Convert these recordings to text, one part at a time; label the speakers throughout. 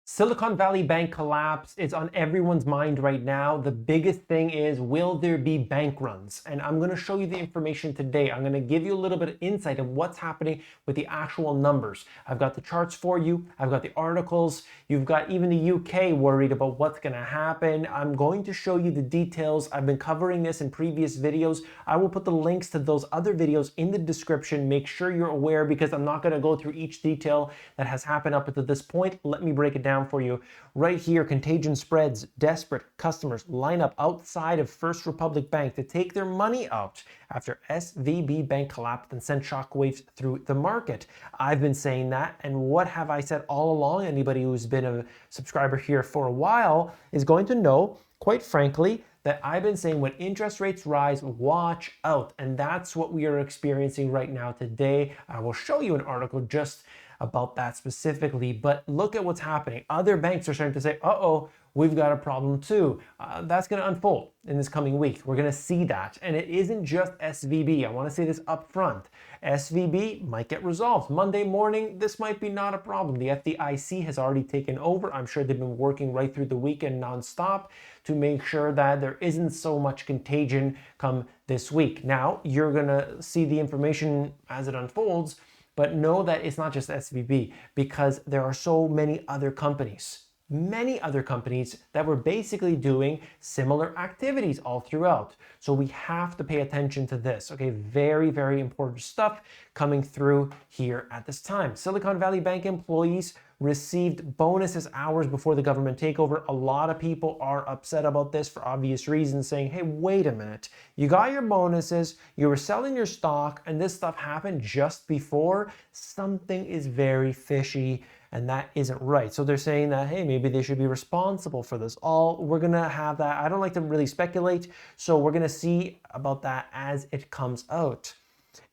Speaker 1: Silicon Valley Bank collapse is on everyone's mind right now. The biggest thing is, will there be bank runs? And I'm going to show you the information today. I'm going to give you a little bit of insight of what's happening with the actual numbers. I've got the charts for you. I've got the articles. You've got even the UK worried about what's going to happen. I'm going to show you the details. I've been covering this in previous videos. I will put the links to those other videos in the description. Make sure you're aware because I'm not going to go through each detail that has happened up to this point. Let me break it down for you. Right here, Contagion spreads. Desperate customers line up outside of First Republic Bank to take their money out after SVB Bank collapsed and sent shockwaves through the market. I've been saying that, and what have I said all along? Anybody who's been a subscriber here for a while is going to know, quite frankly, that I've been saying when interest rates rise, watch out. And that's what we are experiencing right now today. I will show you an article just about that specifically, but look at what's happening. Other banks are starting to say, uh-oh, we've got a problem too. That's going to unfold in this coming week. We're going to see that. And it isn't just SVB. I want to say this up front. SVB might get resolved. Monday morning, this might be not a problem. The FDIC has already taken over. I'm sure they've been working right through the weekend nonstop to make sure that there isn't so much contagion come this week. Now, you're going to see the information as it unfolds, but know that it's not just SVB because there are so many other companies that were basically doing similar activities all throughout. So we have to pay attention to this, okay? Very, very important stuff coming through here at this time. Silicon Valley Bank employees received bonuses hours before the government takeover. A lot of people are upset about this for obvious reasons, saying, hey, wait a minute. You got your bonuses, you were selling your stock, and this stuff happened just before. Something is very fishy, and that isn't right. So they're saying that, hey, maybe they should be responsible for this. We're gonna have that. I don't like to really speculate, so we're gonna see about that as it comes out.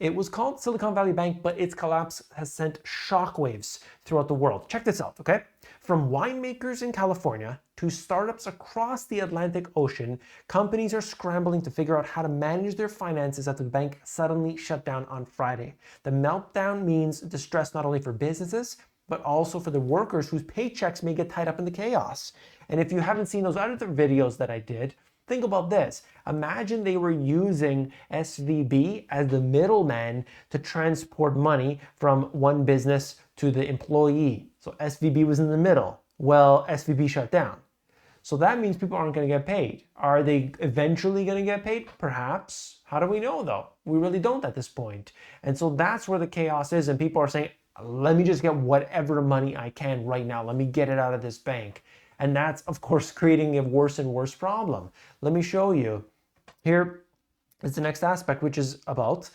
Speaker 1: It was called Silicon Valley Bank, but its collapse has sent shockwaves throughout the world. Check this out, okay? From winemakers in California to startups across the Atlantic Ocean, companies are scrambling to figure out how to manage their finances after the bank suddenly shut down on Friday. The meltdown means distress not only for businesses, but also for the workers whose paychecks may get tied up in the chaos. And if you haven't seen those other videos that I did, think about this. Imagine they were using SVB as the middleman to transport money from one business to the employee. So SVB was in the middle. Well, SVB shut down. So that means people aren't going to get paid. Are they eventually going to get paid? Perhaps. How do we know though? We really don't at this point. And so that's where the chaos is, and people are saying, let me just get whatever money I can right now. Let me get it out of this bank. And that's, of course, creating a worse and worse problem. Let me show you. Here is the next aspect, which is about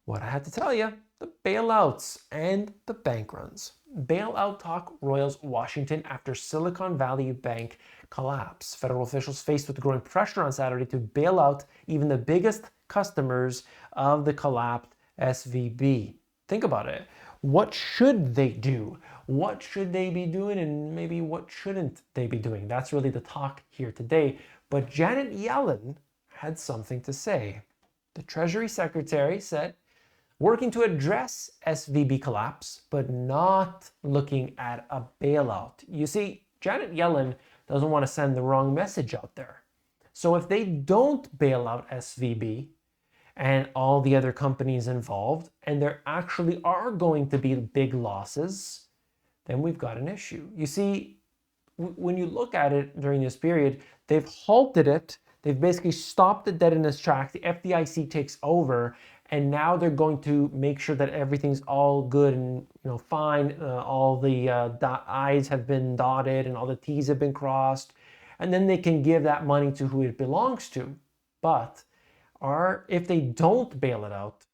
Speaker 1: what I had to tell you, the bailouts and the bank runs. Bailout talk roils Washington after Silicon Valley Bank collapse. Federal officials faced with growing pressure on Saturday to bail out even the biggest customers of the collapsed SVB. Think about it. What should they do? What should they be doing, and maybe what shouldn't they be doing? That's really the talk here today. But Janet Yellen had something to say. The Treasury Secretary said, working to address SVB collapse, but not looking at a bailout. You see, Janet Yellen doesn't want to send the wrong message out there. So if they don't bail out SVB, and all the other companies involved, and there actually are going to be big losses, then we've got an issue. You see, when you look at it during this period, they've halted it. They've basically stopped the debt in its tracks. The FDIC takes over, and now they're going to make sure that everything's all good and fine. All the I's have been dotted and all the T's have been crossed, and then they can give that money to who it belongs to. But if they don't bail it out,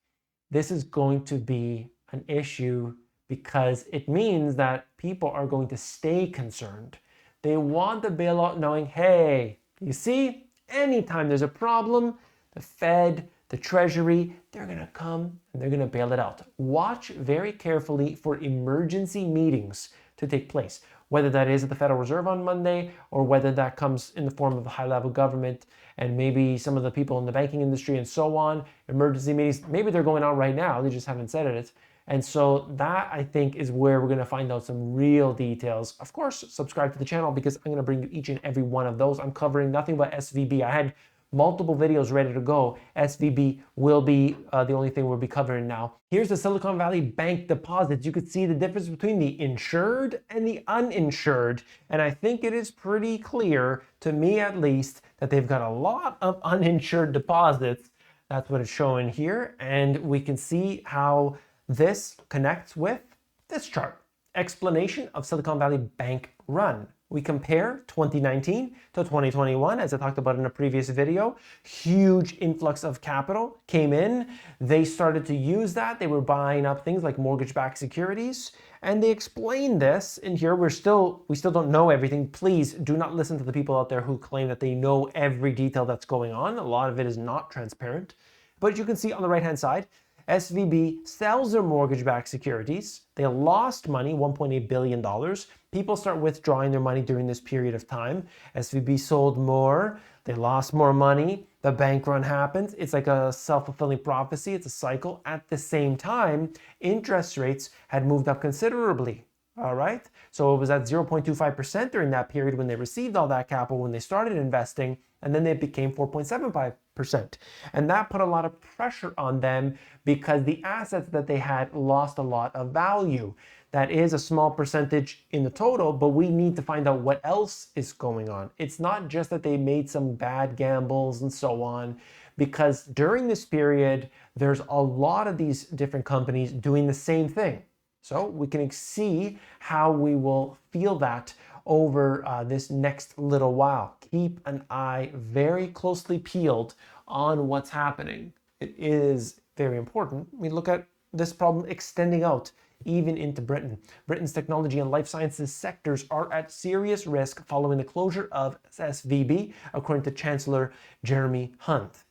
Speaker 1: this is going to be an issue because it means that people are going to stay concerned. They want the bailout knowing, hey, you see, anytime there's a problem, the Fed, the Treasury, they're going to come and they're going to bail it out. Watch very carefully for emergency meetings to take place, whether that is at the Federal Reserve on Monday or whether that comes in the form of a high-level government and maybe some of the people in the banking industry and so on, emergency meetings. Maybe they're going on right now, they just haven't said it. And so that, I think, is where we're going to find out some real details. Of course, subscribe to the channel because I'm going to bring you each and every one of those. I'm covering nothing but SVB. I had multiple videos ready to go. SVB will be the only thing we'll be covering now. Here's the Silicon Valley Bank deposits. You could see the difference between the insured and the uninsured. And I think it is pretty clear, to me at least, that they've got a lot of uninsured deposits. That's what it's showing here. And we can see how this connects with this chart. Explanation of Silicon Valley Bank run. We compare 2019 to 2021, as I talked about in a previous video. Huge influx of capital came in. They started to use that. They were buying up things like mortgage-backed securities. And they explain this in here. We still don't know everything. Please do not listen to the people out there who claim that they know every detail that's going on. A lot of it is not transparent. But you can see on the right-hand side, SVB sells their mortgage-backed securities. They lost money, $1.8 billion. People start withdrawing their money during this period of time. SVB sold more. They lost more money. The bank run happens. It's like a self-fulfilling prophecy. It's a cycle. At the same time, interest rates had moved up considerably. All right. So it was at 0.25% during that period when they received all that capital, when they started investing, and then it became 4.75%. And that put a lot of pressure on them because the assets that they had lost a lot of value. That is a small percentage in the total, but we need to find out what else is going on. It's not just that they made some bad gambles and so on, because during this period, there's a lot of these different companies doing the same thing. So we can see how we will feel that over this next little while. Keep an eye very closely peeled on what's happening. It is very important. We look at this problem extending out even into Britain. Britain's technology and life sciences sectors are at serious risk following the closure of SVB, according to Chancellor Jeremy Hunt.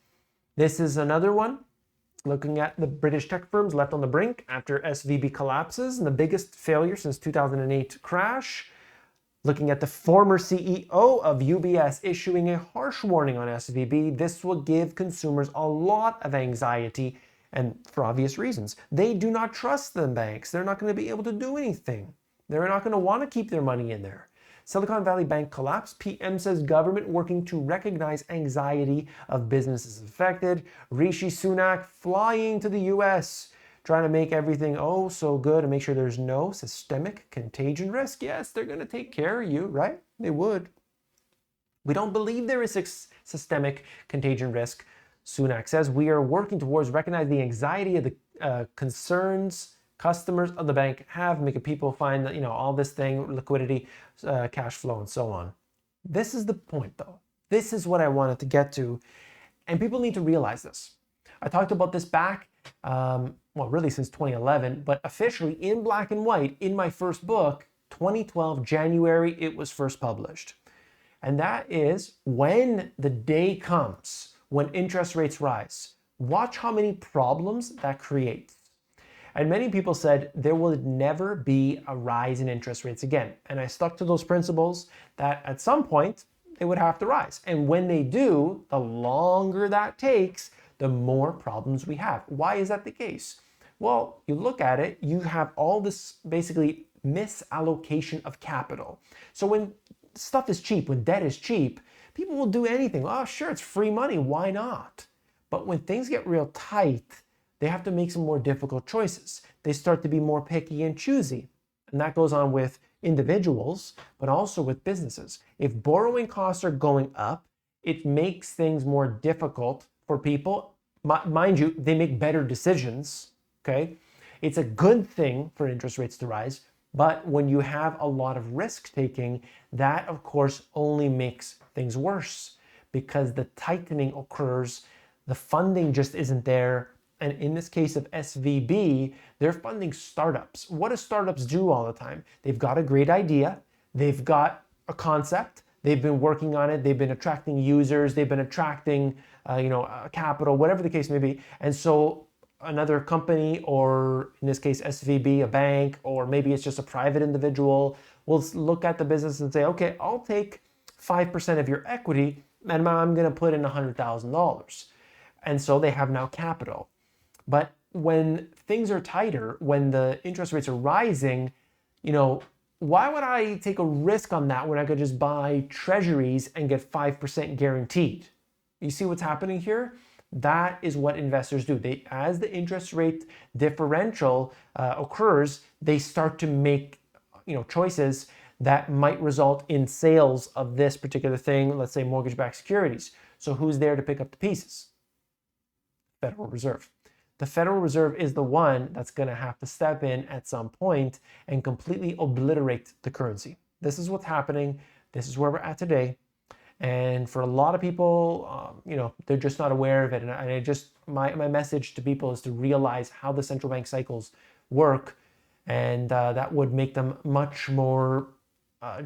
Speaker 1: This is another one. Looking at the British tech firms left on the brink after SVB collapses and the biggest failure since 2008 crash. Looking at the former CEO of UBS issuing a harsh warning on SVB. This will give consumers a lot of anxiety, and for obvious reasons. They do not trust the banks. They're not going to be able to do anything. They're not going to want to keep their money in there. Silicon Valley Bank collapse. PM says government working to recognize anxiety of businesses affected. Rishi Sunak flying to the US, trying to make everything oh so good and make sure there's no systemic contagion risk. Yes, they're going to take care of you, right? They would. We don't believe there is systemic contagion risk. Sunak says we are working towards recognizing the anxiety of the concerns customers of the bank have, making people find that, all this thing, liquidity, cash flow, and so on. This is the point, though. This is what I wanted to get to. And people need to realize this. I talked about this back, really since 2011, but officially in black and white in my first book, 2012, January, it was first published. And that is when the day comes when interest rates rise. Watch how many problems that creates. And many people said there would never be a rise in interest rates again. And I stuck to those principles that at some point they would have to rise. And when they do, the longer that takes, the more problems we have. Why is that the case? Well, you look at it, you have all this basically misallocation of capital. So when stuff is cheap, when debt is cheap, people will do anything. Oh, sure, it's free money. Why not? But when things get real tight, they have to make some more difficult choices. They start to be more picky and choosy. And that goes on with individuals, but also with businesses. If borrowing costs are going up, it makes things more difficult for people. Mind you, they make better decisions, okay? It's a good thing for interest rates to rise, but when you have a lot of risk taking, that of course only makes things worse because the tightening occurs, the funding just isn't there. And in this case of SVB, they're funding startups. What do startups do all the time? They've got a great idea. They've got a concept. They've been working on it. They've been attracting users. They've been attracting, capital, whatever the case may be. And so another company, or in this case, SVB, a bank, or maybe it's just a private individual, will look at the business and say, okay, I'll take 5% of your equity and I'm going to put in $100,000. And so they have now capital. But when things are tighter, when the interest rates are rising, you know, why would I take a risk on that when I could just buy treasuries and get 5% guaranteed? You see what's happening here? That is what investors do. As the interest rate differential occurs, they start to make, you know, choices that might result in sales of this particular thing, let's say mortgage-backed securities. So who's there to pick up the pieces? Federal Reserve. The Federal Reserve is the one that's going to have to step in at some point and completely obliterate the currency. This is what's happening. This is where we're at today. And for a lot of people, you know, they're just not aware of it. And I just, my message to people is to realize how the central bank cycles work. And that would make them much more,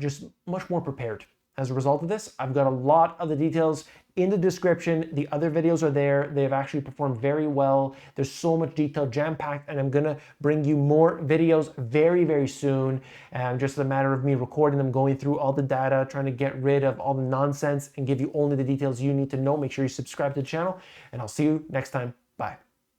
Speaker 1: just much more prepared. As a result of this, I've got a lot of the details in the description. The other videos are there. They've actually performed very well. There's so much detail jam-packed, and I'm gonna bring you more videos very, very soon. Just a matter of me recording them, going through all the data, trying to get rid of all the nonsense and give you only the details you need to know. Make sure you subscribe to the channel, and I'll see you next time. Bye.